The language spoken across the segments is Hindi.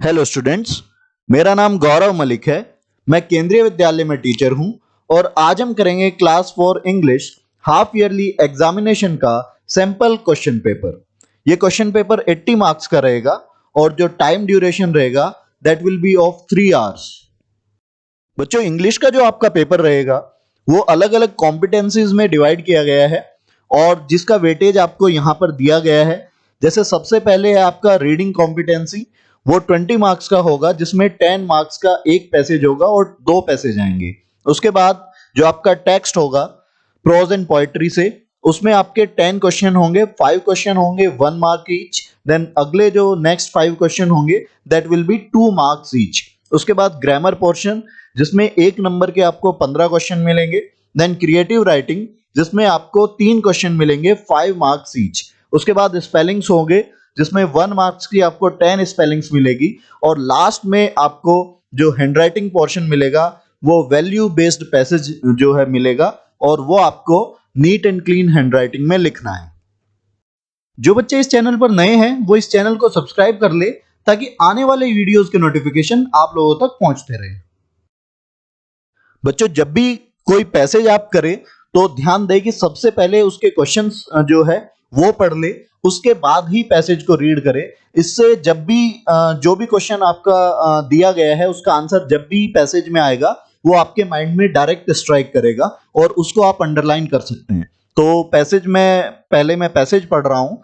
हेलो स्टूडेंट्स, मेरा नाम गौरव मलिक है। मैं केंद्रीय विद्यालय में टीचर हूं और आज हम करेंगे class 4 English half yearly examination का सैंपल क्वेश्चन पेपर। ये क्वेश्चन पेपर 80 मार्क्स का रहेगा और जो टाइम ड्यूरेशन रहेगा that will be of 3 hours. बच्चों, इंग्लिश का जो आपका पेपर रहेगा वो अलग अलग कॉम्पिटेंसीज में डिवाइड किया गया है और जिसका वेटेज आपको यहाँ पर दिया गया है। जैसे सबसे पहले है आपका रीडिंग कॉम्पिटेंसी, वो 20 मार्क्स का होगा जिसमें 10 मार्क्स का एक पैसेज होगा और 2 पैसेज आएंगे। उसके बाद जो आपका टेक्स्ट होगा प्रोज एंड पोएट्री से, उसमें आपके 10 क्वेश्चन होंगे, 5 क्वेश्चन होंगे 1 मार्क ईच। देन अगले जो नेक्स्ट 5 क्वेश्चन होंगे that will be 2 marks each. उसके बाद ग्रामर पोर्शन जिसमें 1 नंबर के आपको 15 क्वेश्चन मिलेंगे। देन क्रिएटिव राइटिंग जिसमें आपको 3 क्वेश्चन मिलेंगे 5 मार्क्स ईच। उसके बाद स्पेलिंग्स होंगे जिसमें 1 मार्क्स की आपको 10 स्पेलिंग्स मिलेगी और लास्ट में आपको जो हैंडराइटिंग पोर्शन मिलेगा वो वैल्यू बेस्ड पैसेज जो है मिलेगा और वो आपको नीट एंड क्लीन हैंडराइटिंग में लिखना है। जो बच्चे इस चैनल पर नए हैं वो इस चैनल को सब्सक्राइब कर ले ताकि आने वाले वीडियोस के नोटिफिकेशन आप लोगों तक पहुंचते रहे। बच्चों, जब भी कोई पैसेज आप करें तो ध्यान दें कि सबसे पहले उसके क्वेश्चंस जो है वो पढ़ ले, उसके बाद ही पैसेज को रीड करें। इससे जब भी जो भी क्वेश्चन आपका दिया गया है उसका आंसर जब भी पैसेज में आएगा वो आपके माइंड में डायरेक्ट स्ट्राइक करेगा और उसको आप अंडरलाइन कर सकते हैं। तो पैसेज में पहले मैं पैसेज पढ़ रहा हूं,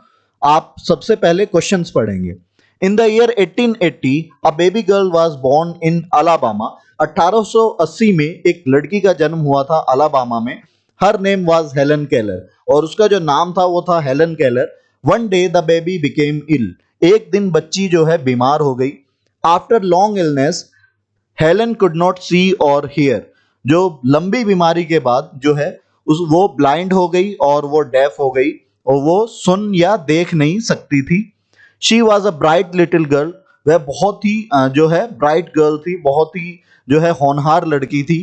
आप सबसे पहले क्वेश्चंस पढ़ेंगे। In the year 1880 a baby girl was born in Alabama. 1880 में एक लड़की का जन्म हुआ था अलाबामा में। Her name was Helen Keller और उसका जो नाम था वो था Helen Keller. One day the baby became ill. एक दिन बच्ची जो है बीमार हो गई। After long illness Helen could not see और हियर। जो लंबी बीमारी के बाद जो है वो ब्लाइंड हो गई और वो डेफ हो गई और वो सुन या देख नहीं सकती थी। She was a bright little girl. वह बहुत ही जो है ब्राइट गर्ल थी, बहुत ही जो है होनहार लड़की थी।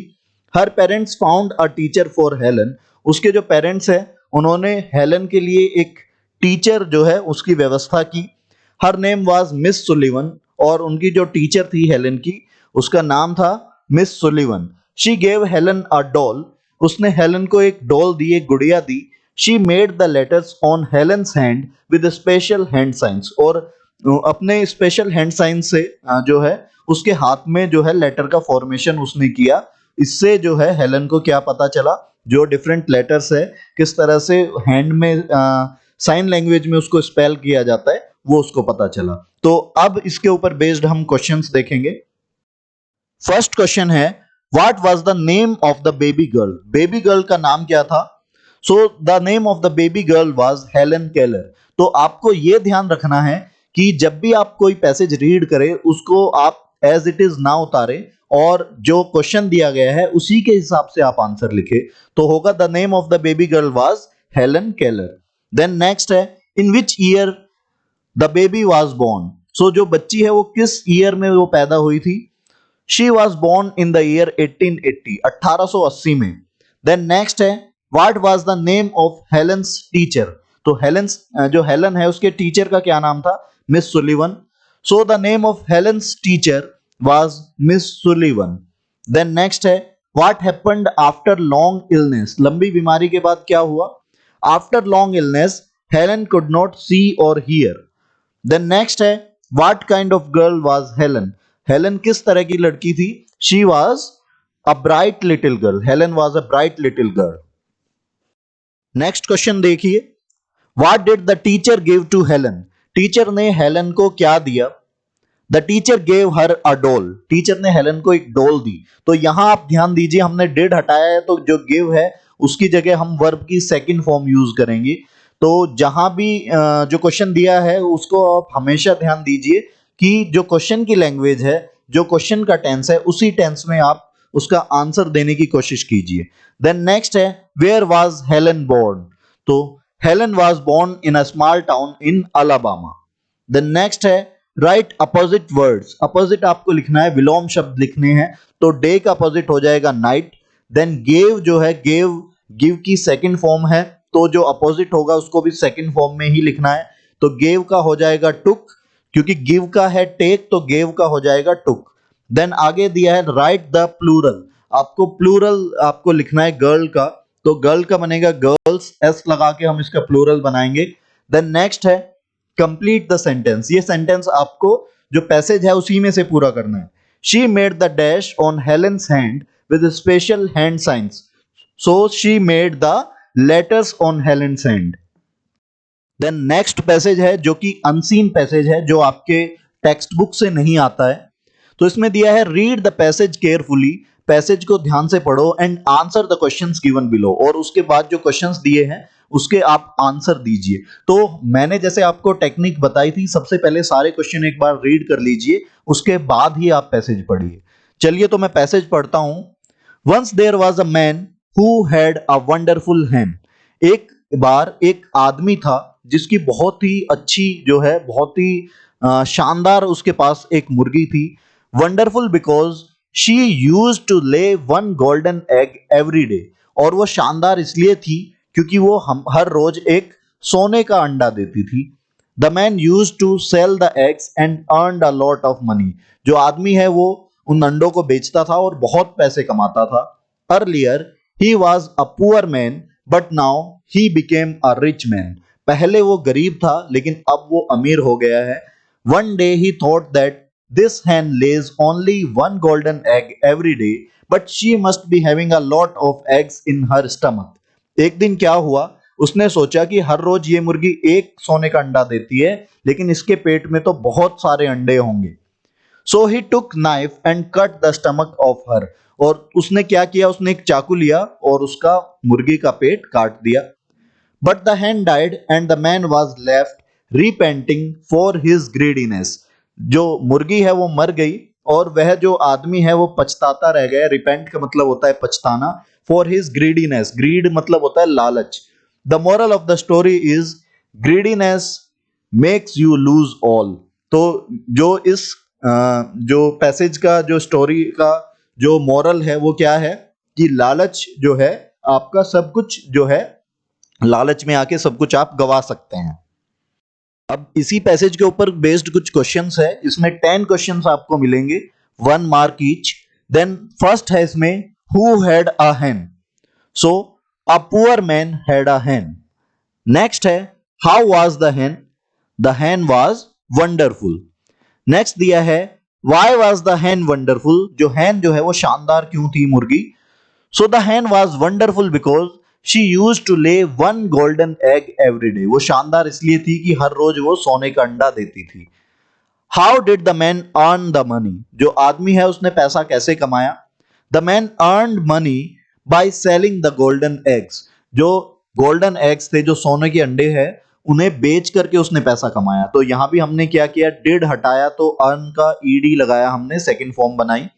Her parents found a teacher for Helen. उसके जो पेरेंट्स हैं उन्होंने हेलन के लिए एक टीचर जो है उसकी व्यवस्था की। हर नेम वाज मिस सुलिवन और उनकी जो टीचर थी हेलन की उसका नाम था miss Sullivan. She gave Helen a doll. उसने हेलन को एक डॉल दी, एक गुड़िया दी। She made the letters on Helen's hand with special hand science और अपने स्पेशल हैंड साइंस से जो है उसके हाथ में जो है लेटर का फॉर्मेशन उसने किया। इससे जो है हेलन को क्या पता चला, जो डिफरेंट लेटर्स है किस तरह से हैंड में साइन लैंग्वेज में उसको स्पेल किया जाता है वो उसको पता चला। तो अब इसके ऊपर बेस्ड हम क्वेश्चंस देखेंगे। फर्स्ट क्वेश्चन है, what was the name of the baby girl. Baby girl का नाम क्या था? सो the name of the baby girl was Helen Keller. तो आपको यह ध्यान रखना है कि जब भी आप कोई पैसेज रीड करें उसको आप एज इट इज ना उतारें और जो क्वेश्चन दिया गया है उसी के हिसाब से आप आंसर लिखें। तो होगा the name of the baby girl was Helen Keller. Then next है, in which year the baby was born. So जो बच्ची है वो किस ईयर में वो पैदा हुई थी? She was born in the year 1880, 1880 में। देन नेक्स्ट है, what was the name of Helen's teacher. तो हेलेन्स जो हेलन है उसके टीचर का क्या नाम था? Miss Sullivan. So the name of Helen's teacher was miss Sullivan. Then next है, what happened after long illness. लंबी बीमारी के बाद क्या हुआ? After long illness Helen could not see और हियर। देन नेक्स्ट है, what kind of girl was Helen. Helen किस तरह की लड़की थी? She was a bright little girl. Helen was a bright little girl. Next question देखिए, what did the teacher give to Helen. Teacher ने हेलन को क्या दिया? The teacher gave her a doll. Teacher ने हेलन को एक डॉल दी। तो यहां आप ध्यान दीजिए, हमने डिड हटाया है तो जो गिव है उसकी जगह हम वर्ब की सेकंड फॉर्म यूज करेंगे। तो जहां भी जो क्वेश्चन दिया है उसको आप हमेशा ध्यान दीजिए कि जो क्वेश्चन की लैंग्वेज है, जो क्वेश्चन का टेंस है, उसी टेंस में आप उसका आंसर देने की कोशिश कीजिए। देन नेक्स्ट है, वेयर वाज हेलन बोर्न। तो Helen was born in a small town in Alabama. Then next है, राइट अपोजिट वर्ड्स। अपोजिट आपको लिखना है, विलोम शब्द लिखने हैं। तो डे का अपोजिट हो जाएगा नाइट। देन गेव जो है, गेव गिव की सेकंड फॉर्म है तो जो अपोजिट होगा उसको भी सेकंड फॉर्म में ही लिखना है। तो गेव का हो जाएगा टुक। क्योंकि गिव का है टेक तो गेव का हो जाएगा टुक। देन आगे दिया है राइट द प्लूरल, आपको प्लूरल आपको लिखना है गर्ल का, तो गर्ल का बनेगा गर्ल्स, एस लगा के हम इसका प्लूरल बनाएंगे। देन नेक्स्ट है कंप्लीट द सेंटेंस, ये सेंटेंस आपको जो पैसेज है उसी में से पूरा करना है। She made the dash on Helen's hand with special hand signs, so she made the letters on Helen's hand. Then next passage है जो कि अनसीन पैसेज है, जो आपके टेक्स्ट बुक से नहीं आता है। तो इसमें दिया है read the passage carefully, passage को ध्यान से पढ़ो and answer the questions given below, और उसके बाद जो क्वेश्चंस दिए हैं उसके आप आंसर दीजिए। तो मैंने जैसे आपको टेक्निक बताई थी, सबसे पहले सारे क्वेश्चन एक बार रीड कर लीजिए, उसके बाद ही आप पैसेज पढ़िए। चलिए तो मैं पैसेज पढ़ता हूं। Once there was a man who had a wonderful hen, एक बार एक आदमी था जिसकी बहुत ही अच्छी जो है, बहुत ही शानदार उसके पास एक मुर्गी थी। Wonderful because she used to lay one golden egg every day, और वो शानदार इसलिए थी क्योंकि वो हम हर रोज एक सोने का अंडा देती थी। The man use to sell the eggs and earn a lot of money, जो आदमी है वो उन अंडों को बेचता था और बहुत पैसे कमाता था। Earlier he was a poor man but now he became a rich man, पहले वो गरीब था लेकिन अब वो अमीर हो गया है। One day he thought that this hen lays only one golden egg every day, but she must be having a lot of eggs in her stomach. एक दिन क्या हुआ, उसने सोचा कि हर रोज ये मुर्गी एक सोने का अंडा देती है, लेकिन इसके पेट में तो बहुत सारे अंडे होंगे। So he took knife and cut the stomach of her, और उसने क्या किया, उसने एक चाकू लिया और उसका मुर्गी का पेट काट दिया। But the hen died and the man was left repenting for his greediness. जो मुर्गी है वो मर गई और वह जो आदमी है वो पछताता रह गया। रिपेंट का मतलब होता है पछताना। फॉर हिज ग्रीडीनेस, ग्रीड मतलब होता है लालच। The moral of the story is greediness makes you lose all. तो जो इस जो पैसेज का जो स्टोरी का जो मोरल है वो क्या है कि लालच जो है आपका सब कुछ जो है, लालच में आके सब कुछ आप गवा सकते हैं। अब इसी पैसेज के ऊपर बेस्ड कुछ क्वेश्चंस है, इसमें 10 क्वेश्चंस आपको मिलेंगे, 1 मार्क ईच। देन फर्स्ट है इसमें who had a hen, so a poor man had a hen। Next है how was the hen was wonderful. Next दिया है why was the hen wonderful, जो hen जो है वो शानदार क्यों थी मुर्गी। सो द hen was wonderful because she used to lay one golden egg every day. वो शानदार इसलिए थी कि हर रोज वो सोने का अंडा देती थी। How did the man earn the money? जो आदमी है उसने पैसा कैसे कमाया? The man earned money by selling the golden eggs. जो golden eggs थे, जो सोने के अंडे हैं, उन्हें बेच करके उसने पैसा कमाया। तो यहां भी हमने क्या किया, did हटाया तो earn का ed लगाया हमने, सेकंड फॉर्म बनाई।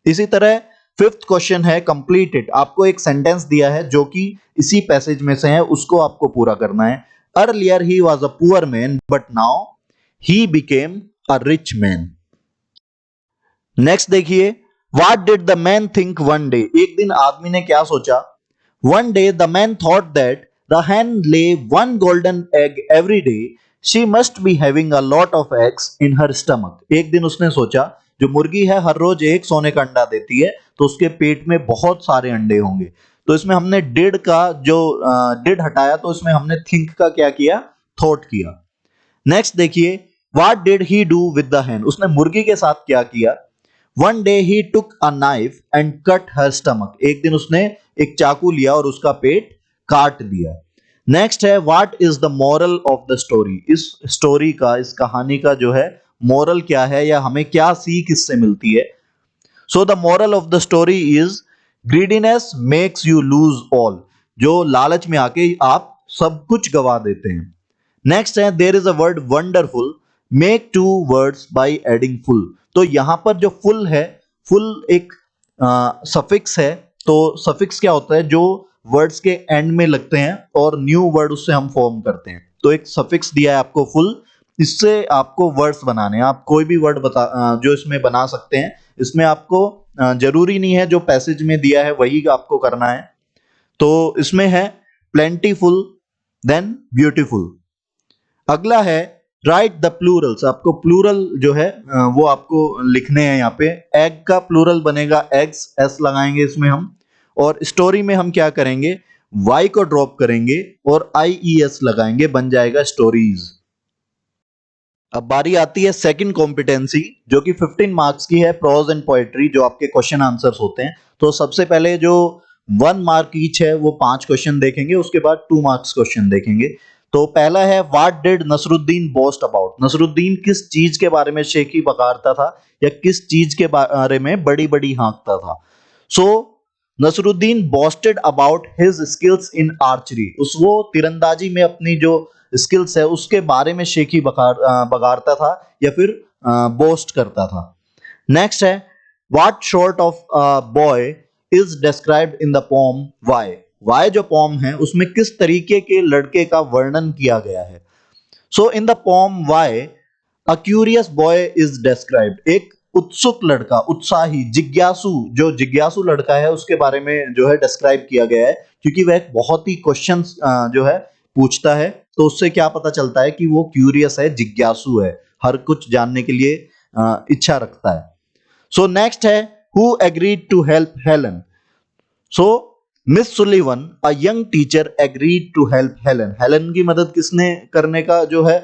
इसी तरह फिफ्थ क्वेश्चन है कंप्लीटेड, आपको एक सेंटेंस दिया है जो कि इसी पैसेज में से है, उसको आपको पूरा करना है। Earlier he was a poor man but now he became a rich man. Next देखिए, what did the man think one day, एक दिन आदमी ने क्या सोचा। One day the man thought that the hen lay one golden egg every day, she must be having a lot of eggs in her stomach. एक दिन उसने सोचा जो मुर्गी है हर रोज एक सोने का अंडा देती है तो उसके पेट में बहुत सारे अंडे होंगे। तो इसमें हमने डिड का जो डिड हटाया तो इसमें हमने थिंक का क्या किया, थॉट किया। नेक्स्ट देखिए, what did he do with the hen, उसने मुर्गी के साथ क्या किया। One day he took a knife and cut her stomach, एक दिन उसने एक चाकू लिया और उसका पेट काट दिया। नेक्स्ट है what is the moral of the story, इस स्टोरी का, इस कहानी का जो है मोरल क्या है या हमें क्या सीख इससे मिलती है। So the moral of the story is greediness makes you lose all, जो लालच में आके आप सब कुछ गवा देते हैं। नेक्स्ट है there is a word wonderful, make two words by adding full. तो यहां पर जो फुल है, फुल एक सफिक्स है। तो सफिक्स क्या होता है, जो वर्ड्स के एंड में लगते हैं और न्यू वर्ड उससे हम फॉर्म करते हैं। तो एक सफिक्स दिया है आपको फुल, इससे आपको वर्ड्स बनाने हैं। आप कोई भी वर्ड जो इसमें बना सकते हैं। इसमें आपको जरूरी नहीं है जो पैसेज में दिया है वही आपको करना है। तो इसमें है प्लेंटीफुल, देन ब्यूटीफुल। अगला है राइट द प्लूरल्स, आपको प्लूरल जो है वो आपको लिखने हैं यहाँ पे। एग का प्लूरल बनेगा एग्स, एस लगाएंगे इसमें हम। और स्टोरी में हम क्या करेंगे, वाई को ड्रॉप करेंगे और आई ई एस लगाएंगे, बन जाएगा स्टोरीज। अब बारी आती है सेकंड कॉम्पिटेंसी, जो कि 15 मार्क्स की है, प्रोज एंड पोएट्री, जो आपके क्वेश्चन आंसर्स होते हैं। तो सबसे पहले जो 1 मार्क ईच है वो 5 क्वेश्चन देखेंगे, उसके बाद 2 मार्क्स क्वेश्चन देखेंगे। तो पहला है, what did Nasruddin boast about? Nasruddin किस चीज के बारे में शेखी बघारता था या किस चीज के बारे में बड़ी बड़ी हाँकता था? सो Nasruddin boasted about his skills in archery, उस वो तीरंदाजी में अपनी जो स्किल्स है उसके बारे में शेखी बघारता था या फिर बोस्ट करता था। नेक्स्ट है, what sort of boy is described in the poem Y? Y जो पोम है उसमें किस तरीके के लड़के का वर्णन किया गया है? So in the poem why a curious boy is described, एक उत्सुक लड़का, उत्साही, जिज्ञासु, जो जिज्ञासु लड़का है उसके बारे में जो है डिस्क्राइब किया गया है, क्योंकि वह बहुत ही क्वेश्चंस जो है पूछता है, तो उससे क्या पता चलता है कि वो क्यूरियस है, जिज्ञासु है, हर कुछ जानने के लिए इच्छा रखता है। सो नेक्स्ट है, who agreed to help Helen? So Miss Sullivan a young teacher agreed to help Helen, Helen की मदद किसने करने का जो है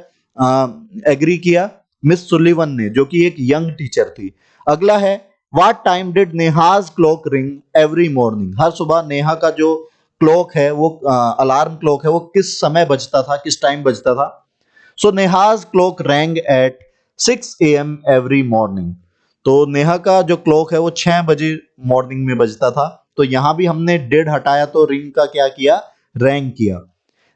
एग्री किया? मिस सुलीवन ने, जो कि एक यंग टीचर थी। अगला है, what time did Neha's clock ring every morning? हर सुबह नेहा का जो क्लॉक है वो अलार्म क्लॉक है वो किस समय बजता था, किस टाइम बजता था? So Neha's clock rang at 6 AM every morning, तो नेहा का जो क्लॉक है वो 6 बजे मॉर्निंग में बजता था। तो यहां भी हमने डिड हटाया तो रिंग का क्या किया, रैंग किया।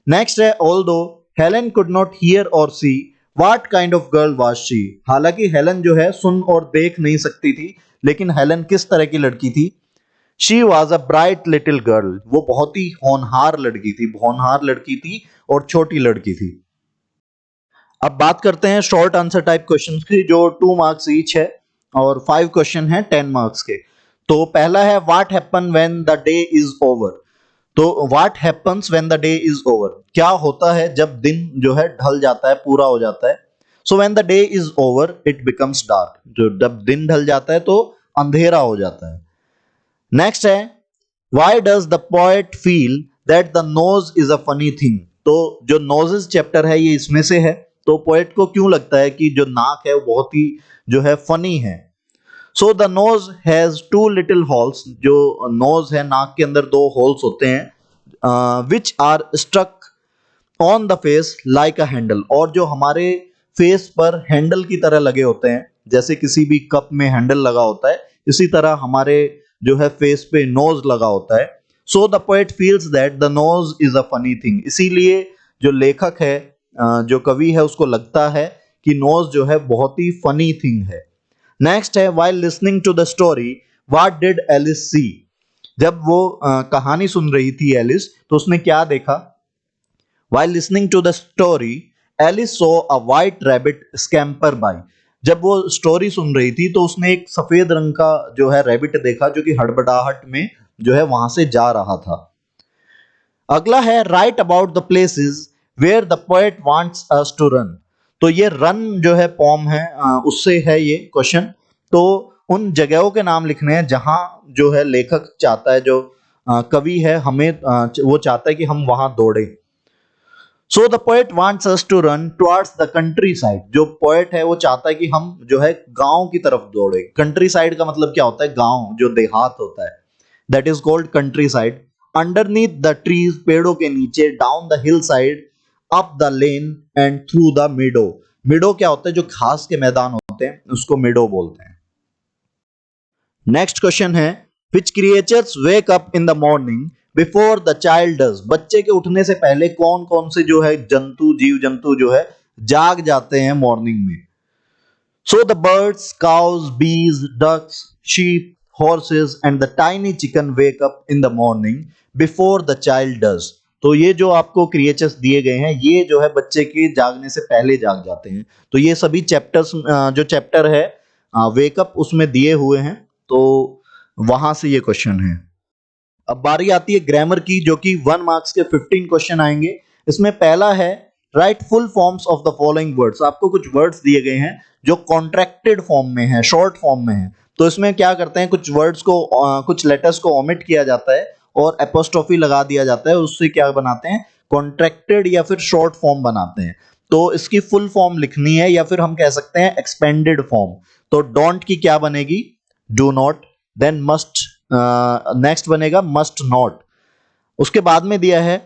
नेक्स्ट है, although Helen could not hear और see, what kind of girl was she? हालांकि हेलन जो है सुन और देख नहीं सकती थी, लेकिन हेलन किस तरह की लड़की थी? She was a bright little girl, वो बहुत ही होनहार लड़की थी, होनहार लड़की थी और छोटी लड़की थी। अब बात करते हैं शॉर्ट आंसर टाइप क्वेश्चंस की, जो 2 मार्क्स ईच है और 5 क्वेश्चन है 10 मार्क्स के। तो पहला है, what happen when the day is over? तो what happens when the day is over, क्या होता है जब दिन जो है ढल जाता है, पूरा हो जाता है? So when the day is over it becomes dark, जो जब दिन ढल जाता है तो अंधेरा हो जाता है। नेक्स्ट है, why does the poet feel that the nose is a funny thing? तो जो नोजेस चैप्टर है ये इसमें से है, तो पोएट को क्यों लगता है कि जो नाक है वो बहुत ही जो है फनी है? So the nose has 2 little holes, जो नोज है नाक के अंदर 2 होल्स होते हैं, which are struck on the face like a handle, और जो हमारे फेस पर हैंडल की तरह लगे होते हैं, जैसे किसी भी कप में हैंडल लगा होता है, इसी तरह हमारे जो है फेस पे नोज लगा होता है। So the poet feels that the nose is a funny thing, इसीलिए जो लेखक है, जो कवि है, उसको लगता है कि नोज जो है बहुत ही फनी थिंग है। नेक्स्ट है, while listening to the story what did Alice see? जब वो कहानी सुन रही थी एलिस, तो उसने क्या देखा? While listening to the story, Alice saw a white rabbit scamper by. जब वो स्टोरी सुन रही थी तो उसने एक सफेद रंग का जो है रैबिट देखा, जो कि हड़बड़ाहट में जो है वहां से जा रहा था। अगला है, write about the places where the poet wants us to run. तो ये रन जो है पॉम है, उससे है ये क्वेश्चन। तो उन जगहों के नाम लिखने हैं जहां जो है लेखक चाहता है, जो कवि है, हमें वो चाहता है कि हम वहां दौड़े। So the poet wants us to run towards the countryside, जो पोएट है वो चाहता है कि हम जो है गांव की तरफ दौड़े। कंट्री साइड का मतलब क्या होता है? गांव, जो देहात होता है, that is called countryside. Underneath the trees, पेड़ों के नीचे, down the hillside, up the lane and through the meadow. Meadow क्या होता है? जो घास के मैदान होते हैं उसको मिडो बोलते हैं। नेक्स्ट क्वेश्चन है, which creatures wake up in the morning before the child does? बच्चे के उठने से पहले कौन कौन से जो है जंतु, जीव जंतु जो है जाग जाते हैं मॉर्निंग में? So the birds, cows, bees, ducks, sheep, horses and the tiny chicken wake up in the morning before the child does. तो ये जो आपको क्रिएचर्स दिए गए हैं, ये जो है बच्चे के जागने से पहले जाग जाते हैं। तो ये सभी चैप्टर्स, जो चैप्टर है वेकअप, उसमें दिए हुए हैं, तो वहां से ये क्वेश्चन है। अब बारी आती है ग्रामर की, जो कि 1 मार्क्स के 15 क्वेश्चन आएंगे। इसमें पहला है, right full forms of the following words. आपको कुछ वर्ड्स दिए गए हैं जो कॉन्ट्रैक्टेड फॉर्म में है, शॉर्ट फॉर्म में है। तो इसमें क्या करते हैं, कुछ वर्ड्स को कुछ लेटर्स को ओमिट किया जाता है और एपोस्ट्रोफी लगा दिया जाता है, उससे क्या बनाते हैं, कॉन्ट्रैक्टेड या फिर शॉर्ट फॉर्म बनाते हैं। तो इसकी फुल फॉर्म लिखनी है या फिर हम कह सकते हैं एक्सपेंडेड फॉर्म। तो डोंट की क्या बनेगी, do not. Then must, next बनेगा मस्ट नॉट। उसके बाद में दिया है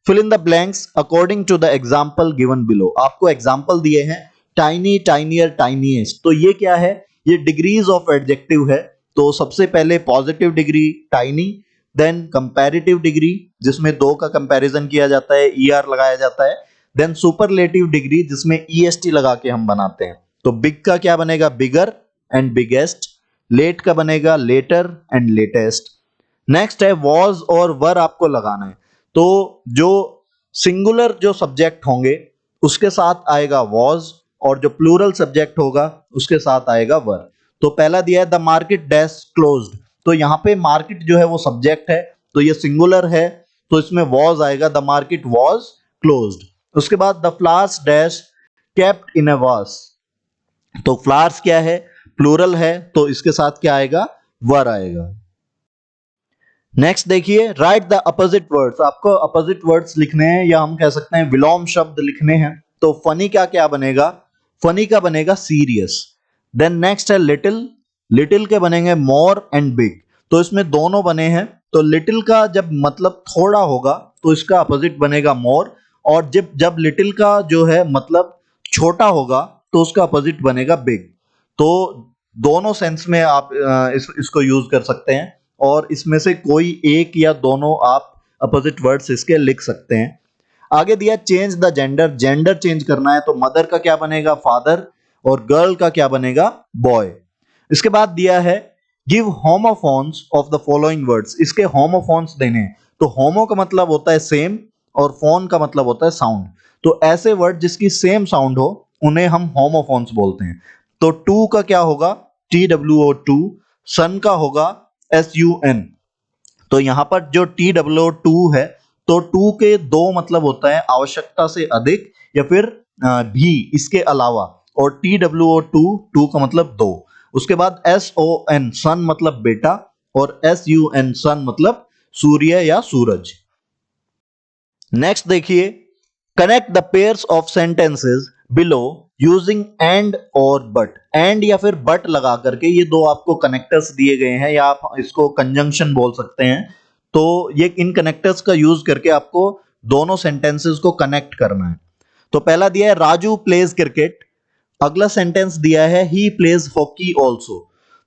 fill in the blanks according to the example given below. आपको एग्जांपल दिए हैं टाइनी, टाइनियर, टाइनीएस्ट। तो ये क्या है, ये डिग्रीज ऑफ एडजेक्टिव है। तो सबसे पहले positive degree tiny, then comparative degree जिसमें दो का कंपैरिजन किया जाता है, ईआर लगाया जाता है। देन सुपरलेटिव डिग्री जिसमें ईएसटी लगा के हम बनाते हैं। तो बिग का क्या बनेगा, बिगर एंड बिगेस्ट। लेट का बनेगा लेटर एंड लेटेस्ट। नेक्स्ट है वॉज और वर आपको लगाना है। तो जो सिंगुलर जो सब्जेक्ट होंगे उसके साथ आएगा वॉज, और जो प्लूरल सब्जेक्ट होगा उसके साथ आएगा वर। तो पहला दिया है द मार्केट डैश क्लोज्ड। तो यहाँ पे मार्केट जो है वो सब्जेक्ट है, तो ये सिंगुलर है, तो इसमें वॉज आएगा, द मार्केट वॉज क्लोज्ड। उसके बाद the flowers dash kept in a vase. तो फ्लावर्स क्या है, प्लूरल है, तो इसके साथ क्या आएगा, वर आएगा। नेक्स्ट देखिए राइट द अपोजिट वर्ड्स। आपको अपोजिट वर्ड्स लिखने हैं या हम कह सकते हैं विलोम शब्द लिखने हैं। तो फनी का क्या बनेगा, फनी का बनेगा सीरियस। देन नेक्स्ट है लिटिल, लिटिल के बनेंगे मोर एंड बिग। तो इसमें दोनों बने हैं। तो लिटिल का जब मतलब थोड़ा होगा तो इसका अपोजिट बनेगा मोर, और जब जब लिटिल का जो है मतलब छोटा होगा तो उसका अपोजिट बनेगा बिग। तो दोनों सेंस में आप इसको यूज कर सकते हैं, और इसमें से कोई एक या दोनों आप अपोजिट वर्ड्स इसके लिख सकते हैं। आगे दिया change the gender, gender change करना है। तो मदर का क्या बनेगा, फादर, और गर्ल का क्या बनेगा, बॉय। इसके बाद दिया है give homophones of the following words. इसके होमोफोन्स देने हैं। तो होमो का मतलब होता है सेम, और फोन का मतलब होता है साउंड। तो ऐसे वर्ड जिसकी सेम साउंड हो उन्हें हम होमोफोन्स बोलते हैं। तो टू का क्या होगा, TWO2। सन का होगा SUN। तो यहां पर जो TWO2 है, तो टू के दो मतलब होता है आवश्यकता से अधिक या फिर भी, इसके अलावा। और TWO2 टू का मतलब दो। उसके बाद SON सन मतलब बेटा, और SUN सन मतलब सूर्य या सूरज। नेक्स्ट देखिए connect the pairs of sentences below using and और बट। एंड या फिर बट लगा करके ये दो आपको कनेक्टर्स दिए गए हैं, या आप इसको कंजंक्शन बोल सकते हैं। तो ये इन कनेक्टर्स का यूज करके आपको दोनों सेंटेंसेस को कनेक्ट करना है। तो पहला दिया है राजू प्लेज क्रिकेट। अगला सेंटेंस दिया है ही प्लेज हॉकी ऑल्सो।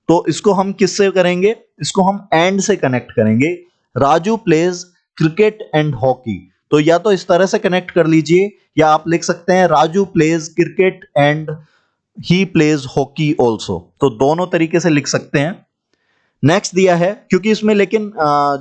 तो इसको हम किससे करेंगे, इसको हम एंड से कनेक्ट करेंगे। Raju pledge cricket and hockey. तो या तो इस तरह से कनेक्ट कर लीजिए, या आप लिख सकते हैं Raju pledge cricket and he plays hockey also. तो दोनों तरीके से लिख सकते हैं। नेक्स्ट दिया है, क्योंकि इसमें लेकिन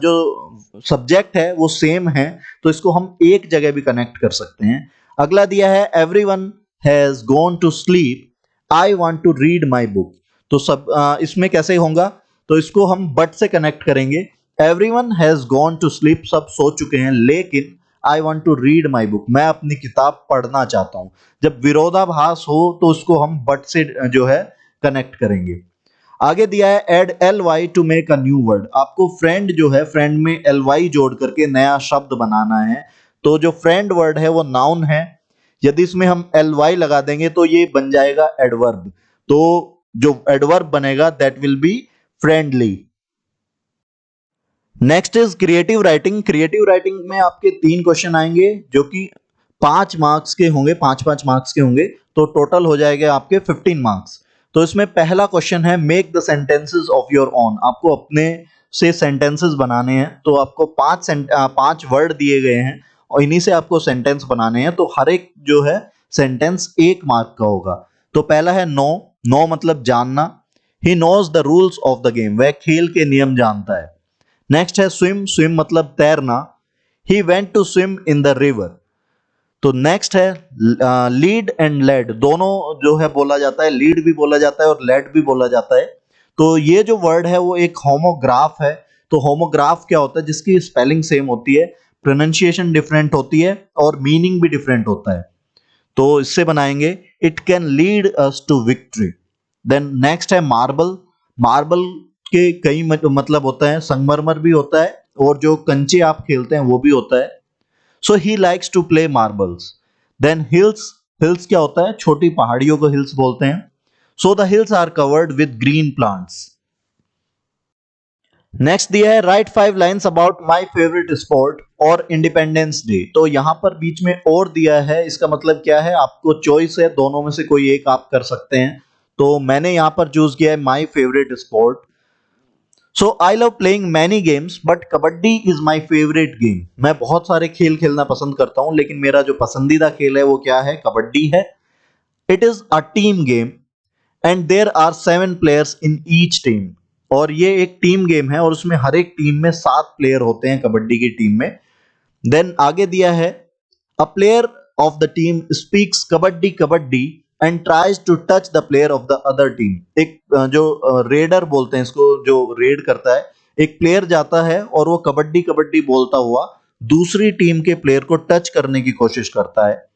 जो सब्जेक्ट है वो सेम है, तो इसको हम एक जगह भी कनेक्ट कर सकते हैं। अगला दिया है everyone has gone to sleep I want to read my book. तो सब इसमें कैसे होगा, तो इसको हम बट से कनेक्ट करेंगे। Everyone has gone to sleep, सब सो चुके हैं, लेकिन I want to read my book, मैं अपनी किताब पढ़ना चाहता हूं। जब विरोधाभास हो तो उसको हम बट से जो है कनेक्ट करेंगे। आगे दिया है add ly to make a new word. आपको फ्रेंड जो है, फ्रेंड में ly जोड़ करके नया शब्द बनाना है। तो जो फ्रेंड वर्ड है वो नाउन है, यदि इसमें हम ly लगा देंगे तो ये बन जाएगा एडवर्ब। तो जो एडवर्ब बनेगा that will be friendly. Next is creative writing. Creative writing में आपके 3 क्वेश्चन आएंगे जो कि 5 मार्क्स के होंगे, 5-5 मार्क्स के होंगे। तो टोटल हो जाएंगे आपके 15 मार्क्स। तो इसमें पहला क्वेश्चन है make the sentences of your own. आपको अपने से सेंटेंसेस बनाने हैं। तो आपको 5 वर्ड दिए गए हैं और इन्हीं से आपको सेंटेंस बनाने हैं। तो हर एक जो है सेंटेंस 1 मार्क का होगा। तो पहला है नो, नो मतलब जानना। He knows the rules of the game, वह खेल के नियम जानता है। नेक्स्ट है स्विम, स्विम मतलब तैरना। He went to swim in the river. तो नेक्स्ट है लीड एंड लेड, दोनों जो है बोला जाता है, लीड भी बोला जाता है और लेड भी बोला जाता है। तो ये जो वर्ड है वो एक होमोग्राफ है। तो होमोग्राफ क्या होता है, जिसकी स्पेलिंग सेम होती है, प्रोनाउंसिएशन डिफरेंट होती है और मीनिंग भी डिफरेंट होता है। तो इससे बनाएंगे it can lead us to victory. Then next है मार्बल। मार्बल के कई मतलब होता है, संगमरमर भी होता है और जो कंचे आप खेलते हैं वो भी होता है। So he likes to play marbles. Then hills. Hills क्या होता है? छोटी पहाड़ियों को हिल्स बोलते हैं। So the hills are covered with green plants. Next दिया है write 5 lines about my favourite sport और इंडिपेंडेंस डे। तो यहां पर बीच में और दिया है, इसका मतलब क्या है? आपको चॉइस है, दोनों में से कोई एक आप कर सकते हैं। तो मैंने यहां पर चूज किया है my favourite sport. So I love playing many games but kabaddi is my favourite game. मैं बहुत सारे खेल खेलना पसंद करता हूं, लेकिन मेरा जो पसंदीदा खेल है वो क्या है? कबड्डी है। It is a team game and there are 7 players in each team. और ये एक टीम गेम है और उसमें हर एक टीम में 7 प्लेयर होते हैं कबड्डी की टीम में। देन आगे दिया है a player of the team speaks kabaddi kabaddi and tries to touch the player of the other team. एक जो रेडर बोलते हैं इसको, जो रेड करता है, एक प्लेयर जाता है और वो कबड्डी कबड्डी बोलता हुआ दूसरी टीम के प्लेयर को टच करने की कोशिश करता है।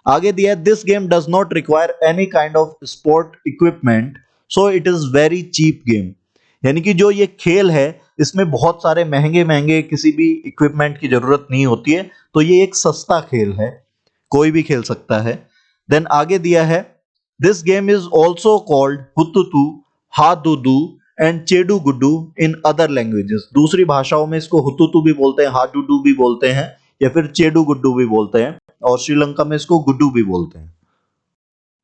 आगे दिया है this game does not require any kind of sport equipment so it is very cheap game. यानी कि जो ये खेल है इसमें बहुत सारे महंगे महंगे किसी भी इक्विपमेंट की जरूरत नहीं होती है, तो ये एक सस्ता खेल है, कोई भी खेल सकता है। देन आगे दिया है this game is also called Hututu, Hadudu and Chedugudu in other languages. दूसरी भाषाओं में इसको हुतुतु भी बोलते हैं, हादुडू भी बोलते हैं, या फिर चेडू गुड्डू भी बोलते हैं, और श्रीलंका में इसको गुड्डू भी बोलते हैं।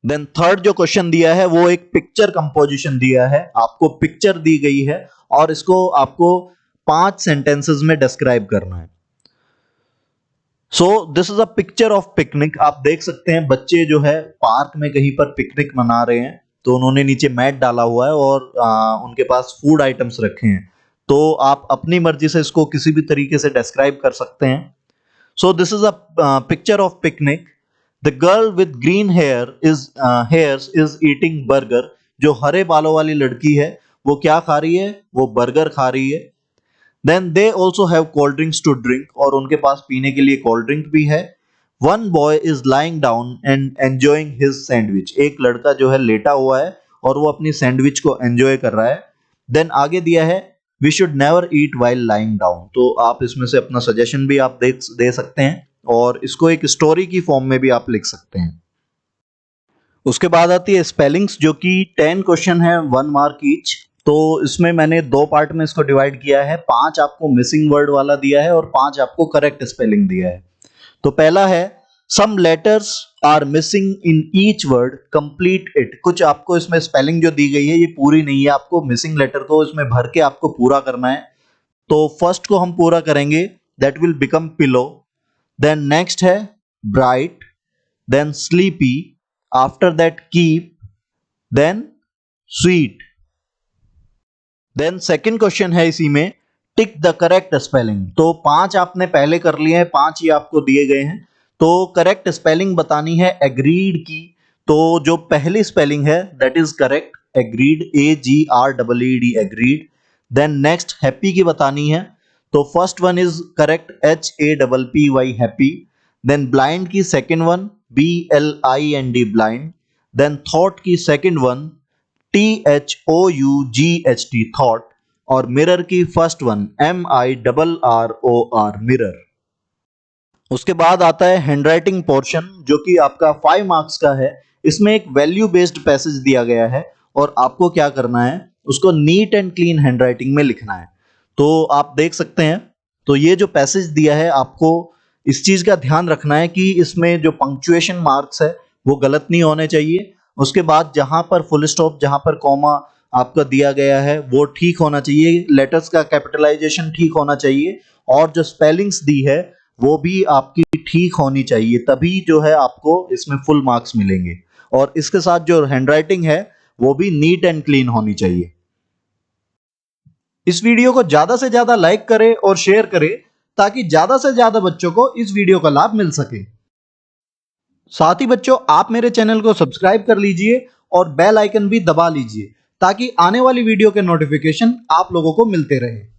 देन थर्ड जो क्वेश्चन दिया है वो एक पिक्चर कंपोजिशन दिया है। आपको पिक्चर दी गई है और इसको आपको 5 सेंटेंसेस में डिस्क्राइब करना है। So this is a picture of picnic. आप देख सकते हैं बच्चे जो है पार्क में कहीं पर पिकनिक मना रहे हैं, तो उन्होंने नीचे मैट डाला हुआ है और उनके पास फूड आइटम्स रखे हैं। तो आप अपनी मर्जी से इसको किसी भी तरीके से डिस्क्राइब कर सकते हैं। So this is a picture of picnic. The girl with green hairs is eating burger. जो हरे बालों वाली लड़की है वो क्या खा रही है? वो बर्गर खा रही है। Then they also have cold drinks to drink. और उनके पास पीने के लिए कोल्ड ड्रिंक भी है। One boy is lying down and enjoying his sandwich. एक लड़का जो है लेटा हुआ है और वो अपनी सैंडविच को एंजॉय कर रहा है। देन आगे दिया है we should never eat while lying down. तो आप इसमें से अपना सजेशन भी आप दे सकते हैं और इसको एक स्टोरी की फॉर्म में भी आप लिख सकते हैं। उसके बाद आती है स्पेलिंग्स, जो कि 10 क्वेश्चन है, 1 मार्क ईच। तो इसमें मैंने 2 पार्ट में इसको डिवाइड किया है। 5 आपको मिसिंग वर्ड वाला दिया है और 5 आपको करेक्ट स्पेलिंग दिया है। तो पहला है some letters are missing in each word complete it. कुछ आपको इसमें स्पेलिंग जो दी गई है ये पूरी नहीं है, आपको मिसिंग लेटर को इसमें भर के आपको पूरा करना है। तो फर्स्ट को हम पूरा करेंगे, that will become pillow. Then next है bright, then sleepy, after that keep, then sweet. Then second question है इसी में टिक द करेक्ट स्पेलिंग। तो 5 आपने पहले कर लिए हैं, 5 ही आपको दिए गए हैं। तो करेक्ट स्पेलिंग बतानी है एग्रीड की। तो जो पहली स्पेलिंग है that is correct, agreed, AGREED, agreed. Then next happy की बतानी है। तो first one is correct, HAPPY, happy. Then blind की second one BLIND, blind. Then thought की सेकंड वन THOUGHT, थॉट। और मिरर की फर्स्ट वन MIRROR, मिरर। उसके बाद आता है हैंडराइटिंग पोर्शन, जो कि आपका 5 मार्क्स का है। इसमें एक वैल्यू बेस्ड पैसेज दिया गया है और आपको क्या करना है, उसको नीट एंड क्लीन हैंडराइटिंग में लिखना है। तो आप देख सकते हैं, तो ये जो पैसेज दिया है आपको इस चीज का ध्यान रखना है कि इसमें जो पंक्चुएशन मार्क्स है वो गलत नहीं होने चाहिए। उसके बाद जहां पर फुल स्टॉप, जहां पर कॉमा आपका दिया गया है वो ठीक होना चाहिए, लेटर्स का कैपिटलाइजेशन ठीक होना चाहिए, और जो स्पेलिंग्स दी है वो भी आपकी ठीक होनी चाहिए, तभी जो है आपको इसमें फुल मार्क्स मिलेंगे। और इसके साथ जो हैंडराइटिंग है वो भी नीट एंड क्लीन होनी चाहिए। इस वीडियो को ज्यादा से ज्यादा लाइक करें और शेयर करें ताकि ज्यादा से ज्यादा बच्चों को इस वीडियो का लाभ मिल सके। साथ ही बच्चों आप मेरे चैनल को सब्सक्राइब कर लीजिए और बेल आइकन भी दबा लीजिए ताकि आने वाली वीडियो के नोटिफिकेशन आप लोगों को मिलते रहे।